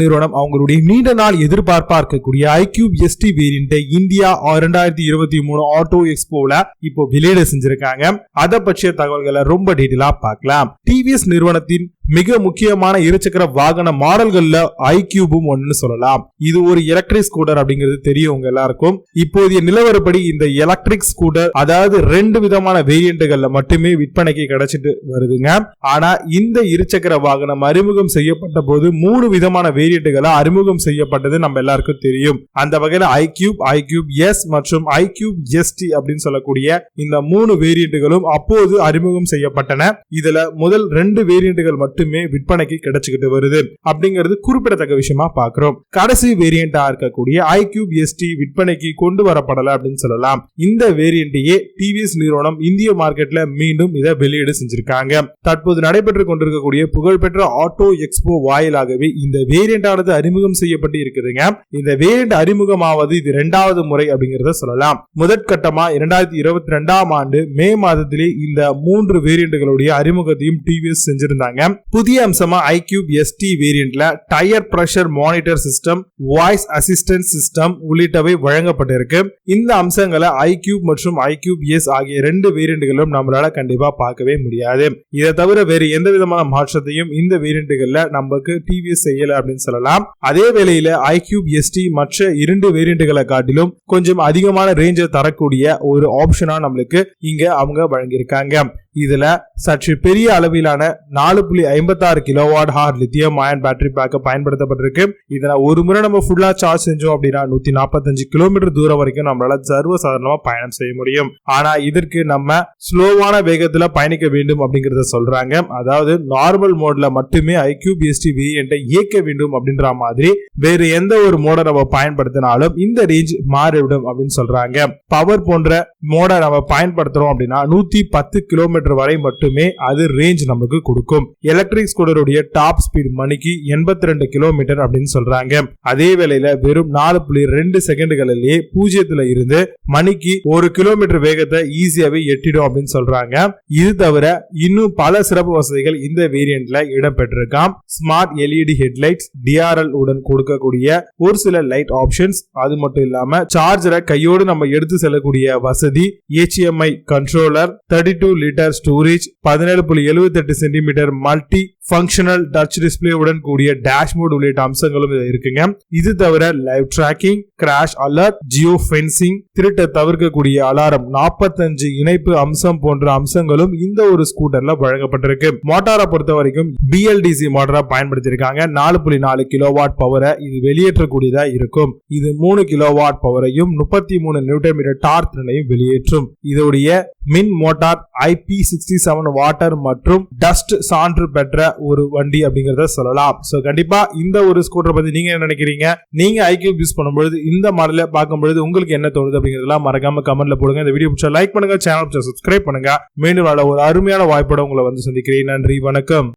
நிறுவனம் அவங்களுடைய நீண்ட நாள் எதிர்பார்ப்பா இருக்கக்கூடிய iQube ST variant India 2023 auto எக்ஸ்போல இப்போ வெளியிட செஞ்சிருக்காங்க. அதை பற்றிய தகவல்களை ரொம்ப டீடைலா பார்க்கலாம். டிவிஎஸ் நிறுவனத்தின் மிக முக்கியமான இருசக்கர வாகன மாடல்கள்ல iQube ஒன்னு சொல்லலாம். இது ஒரு எலக்ட்ரிக் ஸ்கூட்டர் அப்படிங்கிறது தெரியும் உங்க எல்லாருக்கும். இப்போதைய நிலவரப்படி இந்த எலக்ட்ரிக் ஸ்கூட்டர் அதாவது 2 விதமான வேரியன்ட்கள்ல மட்டுமே விற்பனைக்கு கிடைச்சிட்டு வருதுங்க. ஆனா இந்த இருசக்கர வாகனம் அறிமுகம் செய்யப்பட்ட போது 3 விதமான வேரியன்ட்களை அறிமுகம் செய்யப்பட்டது நம்ம எல்லாருக்கும் தெரியும். அந்த வகையில iQube S மற்றும் iQube ST அப்படின்னு சொல்லக்கூடிய இந்த 3 வேரியன்ட்களும் அப்போது அறிமுகம் செய்யப்பட்டன. இதுல முதல் 2 வேரியன்ட்கள் மட்டுமே விற்பனைக்கு கிடைச்சிட்டு வருது அப்படிங்கிறது குறிப்பிடத்தக்க விஷயமா பாக்குறோம். கடைசி வேரியண்டா இருக்கக்கூடிய iQube ST விற்பனைக்கு கொண்டு வரப்படல அப்படின்னு சொல்லலாம். இந்த வேரியண்டையே டிவிஎஸ் நிறுவனம் இந்திய மார்க்கெட்ல மீண்டும் இதை வெளியீடு செஞ்சிருக்காங்க. தற்போது நடைபெற்றுக் கொண்டிருக்கக்கூடிய புகழ்பெற்ற ஆட்டோ எக்ஸ்போ வாயிலாகவே இந்த வேரியண்ட் ஆனது அறிமுகம் செய்யப்பட்டு இருக்குதுங்க. இந்த வேரியண்ட் அறிமுகமாவது இது 2வது முறை அப்படிங்கறத சொல்லலாம். முதற்கட்டமா 2022ஆம் ஆண்டு மே மாதத்திலே இந்த 3 வேரியண்ட்களுடைய அறிமுகத்தையும் டிவிஎஸ் செஞ்சிருந்தாங்க. புதிய அம்சமா iQube ST வேரியன்ட்ல tyre pressure monitor system, voice assistant system உள்ளிட்டவை வழங்கப்பட்டிருக்கு. இந்த அம்சங்களை iQube மற்றும் iQube S ஆகிய 2 வேரியன்ட்களும் நம்மளால கண்டிப்பா பார்க்கவே முடியாது. இதை தவிர வேறு எந்த விதமான மாற்றத்தையும் இந்த வேரியன்ட்கள்ல நமக்கு டிவிஎஸ் செய்யல அப்படின்னு சொல்லலாம். அதே வேளையில iQube ST மற்ற 2 வேரியன்ட்களை காட்டிலும் கொஞ்சம் அதிகமான ரேஞ்சை தரக்கூடிய ஒரு ஆப்ஷனா நம்மளுக்கு இங்க அவங்க வழங்கியிருக்காங்க. இதுல சற்று பெரிய அளவிலான 4.56 kilowatt hour lithium ion battery pack பயன்படுத்தப்பட்டிருக்கு. இதனை ஒரு முறை நம்ம ஃபுல்லா சார்ஜ் செஞ்சோம் அப்படின்னா 145 கிலோமீட்டர் தூரம் வரைக்கும் நம்மளால சர்வசாதாரணமா பயணம் செய்ய முடியும். ஆனா இதற்கு நம்ம ஸ்லோவான வேகத்துல பயணிக்க வேண்டும் அப்படிங்கறத சொல்றாங்க. அதாவது நார்மல் மோட்ல மட்டுமே iQube ST வேரியன்ட்டை இயக்க வேண்டும் அப்படின்ற மாதிரி வேறு எந்த ஒரு மோட நம்ம பயன்படுத்தினாலும் இந்த ரேஞ்ச் மாறிவிடும் அப்படின்னு சொல்றாங்க. பவர் போன்ற மோட நம்ம பயன்படுத்துறோம் அப்படின்னா 110 கிலோமீட்டர் வரை மட்டுமே அது ரேஞ்ச் நமக்கு கொடுக்கும். எலக்ட்ரிக் ஸ்கூட்டருடைய டாப் ஸ்பீட் மணிக்கு 82 கிலோமீட்டர் அப்படின்னு சொல்றாங்க. அதே வேளையில வெறும் 4.2 செகண்டுகளிலேயே 0 இருந்து மணிக்கு 1 கிலோமீட்டர் வேகத்தை ஈஸியாவே எட்டிடும் அப்படின்னு சொல்றாங்க. இது தவிர இன்னும் பல சிறப்பு வசதிகள் இந்த வேரியன்ட்ல இடம்பெற்றிருக்காம். ஸ்மார்ட் LED ஹெட்லைட்ஸ், DRL உடன் கொடுக்கக்கூடிய ஒரு சில லைட் ஆப்ஷன்ஸ், அது மட்டும் இல்லாம சார்ஜரை கையோடு நம்ம எடுத்து செல்லக்கூடிய வசதி, HMI controller, 32 litre storage, 17.78 centimetre multi functional touch display உடன் கூடிய டேஷ்போர்ட் உள்ளிட்ட அம்சங்களும் இருக்குங்க. இது தவிர live tracking, crash alert, geo fencing, திருட்ட தவிர்க்கக்கூடிய அலாரம், 45 இணைப்பு அம்சம் போன்ற அம்சங்களும் இந்த ஒரு ஸ்கூட்டர்ல வழங்கப்பட்டிருக்கு. மோட்டாரை பொறுத்த வரைக்கும் BLDC மோட்டாரா பயன்படுத்தியிருக்காங்க. 4.4 கிலோவாட் பவரை இது வெளியேற்றக்கூடியதா இருக்கும். இது 3 கிலோவாட் பவரையும் 33 நியூட்டன் மீட்டர் டார்க் திறனையும் வெளியேற்றும். இதோடைய மின் மோட்டார் IP67 வாட்டர் மற்றும் டஸ்ட் சான்று பெற்ற ஒரு வண்டி அப்படிங்கறத சொல்லலாம். சோ கண்டிப்பா இந்த ஒரு ஸ்கூட்டர் பத்தி நீங்க என்ன நினைக்கிறீங்க? நீங்க iQube யூஸ் பண்ணும்போது இந்த மாடலை பார்க்கும்போது உங்களுக்கு என்ன தோணுது அப்படிங்கறதெல்லாம் மறக்காம கமெண்ட்ல போடுங்க. இந்த வீடியோ பிடிச்சா லைக் பண்ணுங்க, சேனல் சப்ஸ்கிரைப் பண்ணுங்க. மீண்டும் ஒரு அருமையான வாய்ப்போட உங்களை வந்து சந்திக்கிறேன். நன்றி, வணக்கம்.